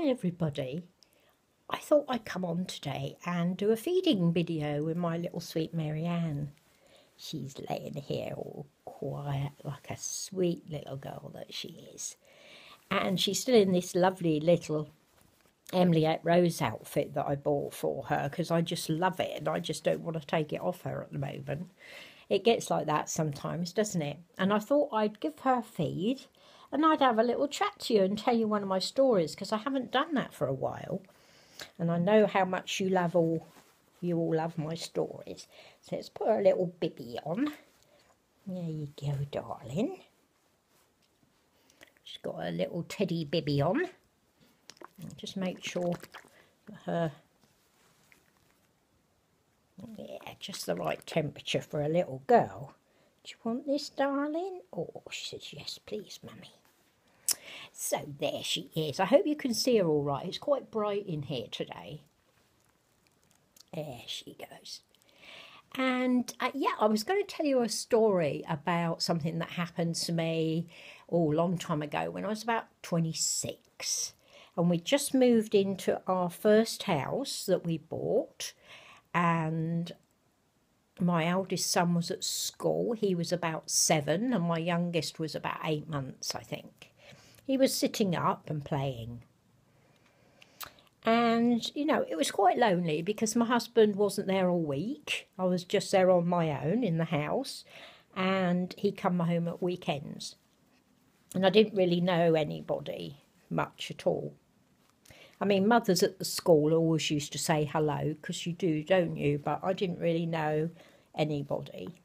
everybody. I thought I'd come on today and do a feeding video with my little sweet Marianne. She's laying here all quiet like a sweet little girl that she is. And she's still in this lovely little Emily Rose outfit that I bought for her because I just love it and I just don't want to take it off her at the moment. It gets like that sometimes, doesn't it? And I thought I'd give her a feed and I'd have a little chat to you and tell you one of my stories because I haven't done that for a while. And I know how much you all love my stories. So let's put her little bibby on. There you go, darling. She's got a little teddy bibby on. And just make sure her, yeah, just the right temperature for a little girl. Do you want this, darling? Oh, she says, yes, please, mummy. So there she is. I hope you can see her all right. It's quite bright in here today. There she goes. And yeah, I was going to tell you a story about something that happened to me a long time ago when I was about 26. And we just moved into our first house that we bought. And my eldest son was at school. He was about 7 and my youngest was about 8 months, I think. He was sitting up and playing. And, you know, it was quite lonely because my husband wasn't there all week. I was just there on my own in the house. And he come home at weekends. And I didn't really know anybody much at all. I mean, mothers at the school always used to say hello, because you do, don't you? But I didn't really know anybody.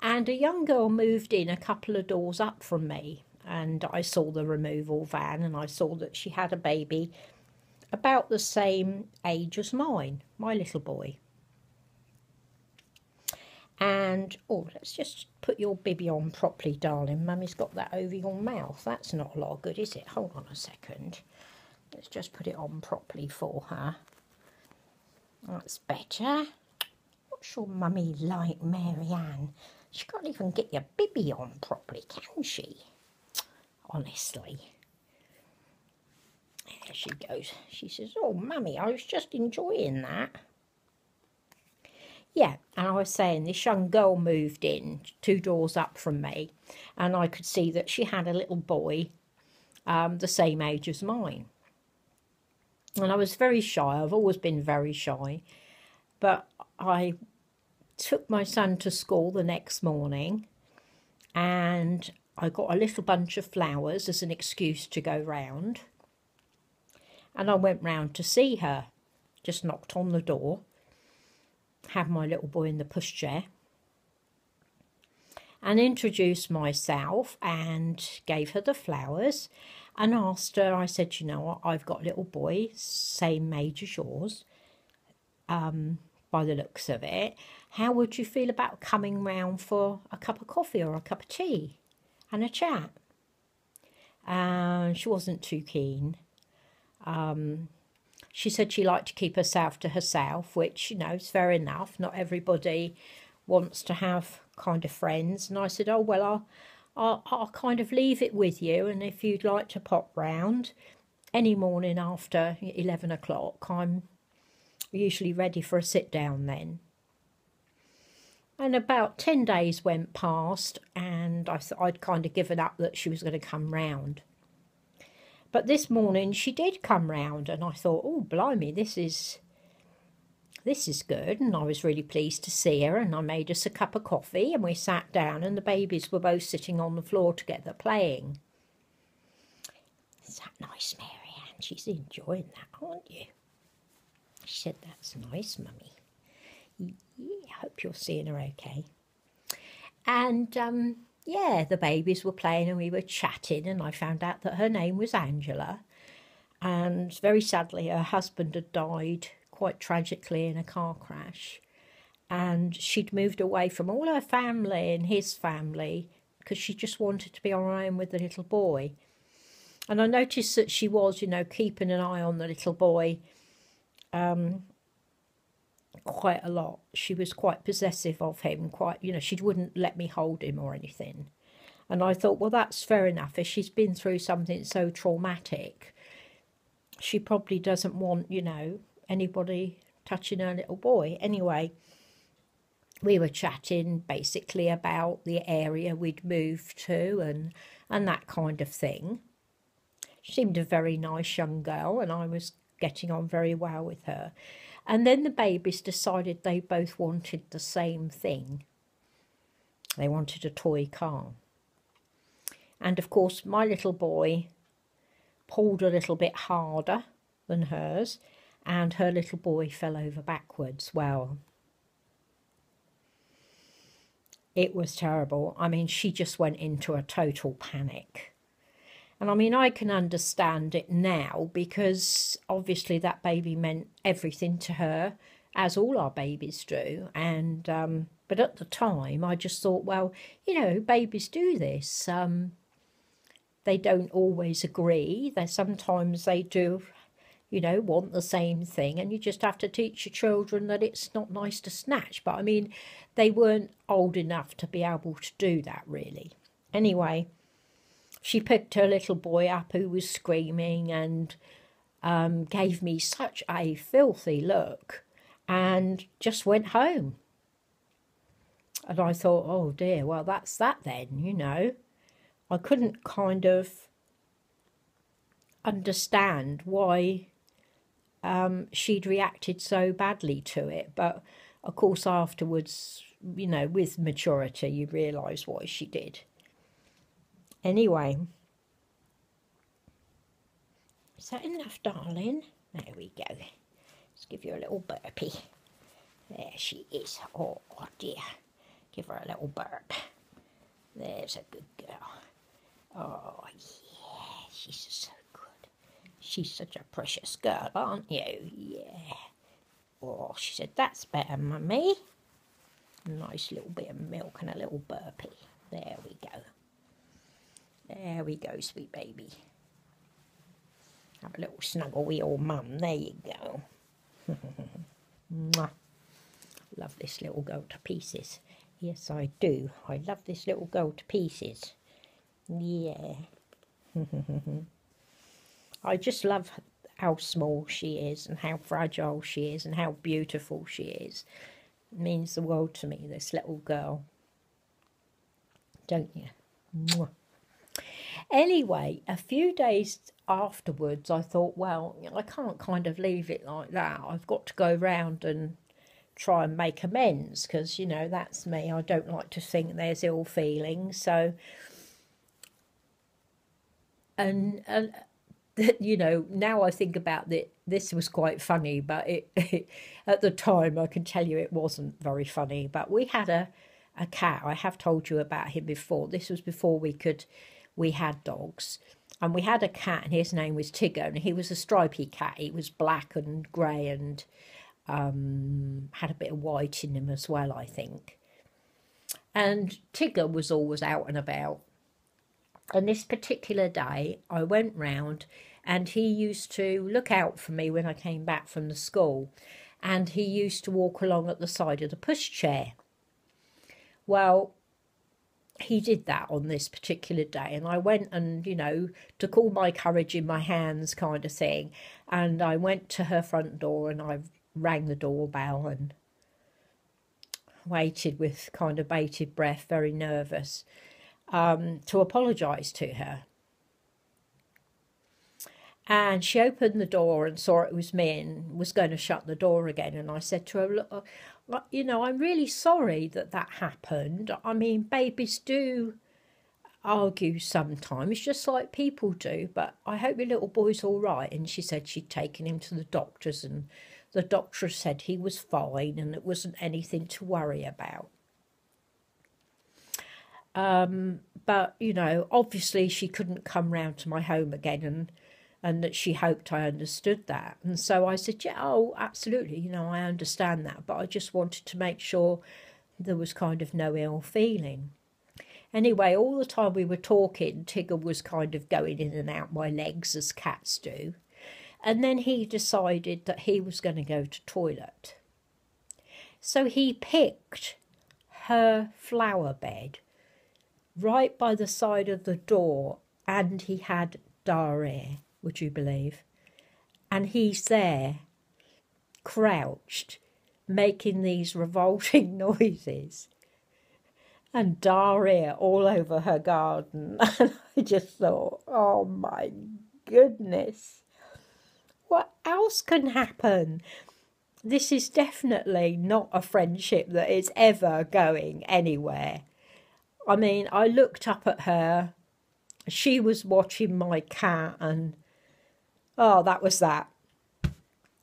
And a young girl moved in a couple of doors up from me. And I saw the removal van and I saw that she had a baby about the same age as mine, my little boy. And, oh, let's just put your bibby on properly, darling. Mummy's got that over your mouth. That's not a lot of good, is it? Hold on a second. Let's just put it on properly for her. That's better. What's your mummy like, Marianne? She can't even get your bibby on properly, can she? Honestly. There she goes. She says, oh, mummy, I was just enjoying that. Yeah, and I was saying this young girl moved in 2 doors up from me, and I could see that she had a little boy the same age as mine. And I was very shy. I've always been very shy. But I took my son to school the next morning and I got a little bunch of flowers as an excuse to go round. And I went round to see her. Just knocked on the door. Had my little boy in the pushchair. And introduced myself and gave her the flowers. And asked her, I said, you know what, I've got a little boy, same age as yours, by the looks of it. How would you feel about coming round for a cup of coffee or a cup of tea and a chat? She wasn't too keen. She said she liked to keep herself to herself, which, you know, is fair enough. Not everybody wants to have kind of friends. And I said, oh, well, I'll kind of leave it with you, and if you'd like to pop round any morning after 11 o'clock, I'm usually ready for a sit down then. And about 10 days went past and I'd kind of given up that she was going to come round. But this morning she did come round and I thought, oh, blimey, this is good. And I was really pleased to see her, and I made us a cup of coffee and we sat down and the babies were both sitting on the floor together playing. Is that nice, Marianne? She's enjoying that, aren't you? She said, that's nice, mummy. Yeah, I hope you're seeing her okay. And yeah, the babies were playing and we were chatting, and I found out that her name was Angela. And very sadly, her husband had died quite tragically in a car crash, and she'd moved away from all her family and his family because she just wanted to be on her own with the little boy. And I noticed that she was, you know, keeping an eye on the little boy quite a lot. She was quite possessive of him, quite, you know, she wouldn't let me hold him or anything. And I thought, well, that's fair enough. If she's been through something so traumatic, she probably doesn't want, you know, anybody touching her little boy. Anyway, we were chatting basically about the area we'd moved to and that kind of thing. She seemed a very nice young girl, and I was getting on very well with her. And then the babies decided they both wanted the same thing. They wanted a toy car. And of course, my little boy pulled a little bit harder than hers, and her little boy fell over backwards. Well, it was terrible. I mean, she just went into a total panic. And I mean, I can understand it now, because obviously that baby meant everything to her, as all our babies do. And but at the time, I just thought, well, you know, babies do this. They don't always agree. Sometimes they do, you know, want the same thing, and you just have to teach your children that it's not nice to snatch. But I mean, they weren't old enough to be able to do that, really. Anyway, she picked her little boy up, who was screaming, and gave me such a filthy look, and just went home. And I thought, oh dear, well, that's that then, you know. I couldn't kind of understand why she'd reacted so badly to it. But of course, afterwards, you know, with maturity, you realise why she did. Anyway, is that enough, darling? There we go. Let's give you a little burpee. There she is. Oh dear. Give her a little burp. There's a good girl. Oh yeah, she's so good. She's such a precious girl, aren't you? Yeah. Oh, she said, that's better, Mummy. A nice little bit of milk and a little burpee. There we go. There we go, sweet baby. Have a little snuggle with your mum. There you go. Mwah. Love this little girl to pieces. Yes, I do. I love this little girl to pieces. Yeah. I just love how small she is, and how fragile she is, and how beautiful she is. It means the world to me, this little girl. Don't you? Mwah. Anyway, a few days afterwards, I thought, well, I can't kind of leave it like that. I've got to go round and try and make amends, because, you know, that's me. I don't like to think there's ill feelings. So, and you know, now I think about it, this was quite funny, but it at the time, I can tell you it wasn't very funny. But we had a cat. I have told you about him before. This was before we had dogs. And we had a cat, and his name was Tigger, and he was a stripy cat. He was black and grey, and had a bit of white in him as well, I think. And Tigger was always out and about. And this particular day, I went round, and he used to look out for me when I came back from the school. And he used to walk along at the side of the pushchair. Well, he did that on this particular day, and I went and, you know, took all my courage in my hands kind of thing, and I went to her front door, and I rang the doorbell and waited with kind of bated breath, very nervous, to apologise to her. And she opened the door and saw it was me and was going to shut the door again. And I said to her, look, you know, I'm really sorry that happened. I mean, babies do argue sometimes, just like people do. But I hope your little boy's all right. And she said she'd taken him to the doctors, and the doctor said he was fine and it wasn't anything to worry about. But, you know, obviously she couldn't come round to my home again, and that she hoped I understood that. And so I said, yeah, oh, absolutely, you know, I understand that, but I just wanted to make sure there was kind of no ill feeling. Anyway, all the time we were talking, Tigger was kind of going in and out my legs, as cats do. And then he decided that he was going to go to toilet. So he picked her flower bed right by the side of the door, and he had diarrhea, would you believe? and he's there, crouched, making these revolting noises, and diarrhea all over her garden. And I just thought, oh my goodness, what else can happen? This is definitely not a friendship that is ever going anywhere. I mean, I looked up at her. She was watching my cat, and oh, that was that.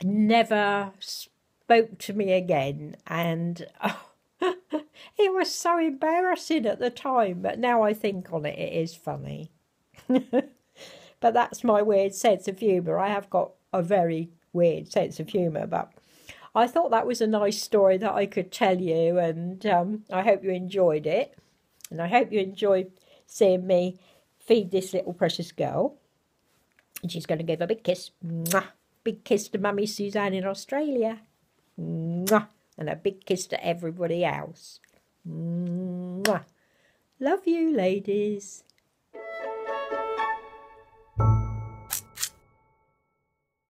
Never spoke to me again, and it was so embarrassing at the time, but now I think on it, it is funny. But that's my weird sense of humour. I have got a very weird sense of humour, but I thought that was a nice story that I could tell you, and I hope you enjoyed it. And I hope you enjoyed seeing me feed this little precious girl. And she's going to give a big kiss. Mwah. Big kiss to Mummy Suzanne in Australia. Mwah. And a big kiss to everybody else. Mwah. Love you, ladies.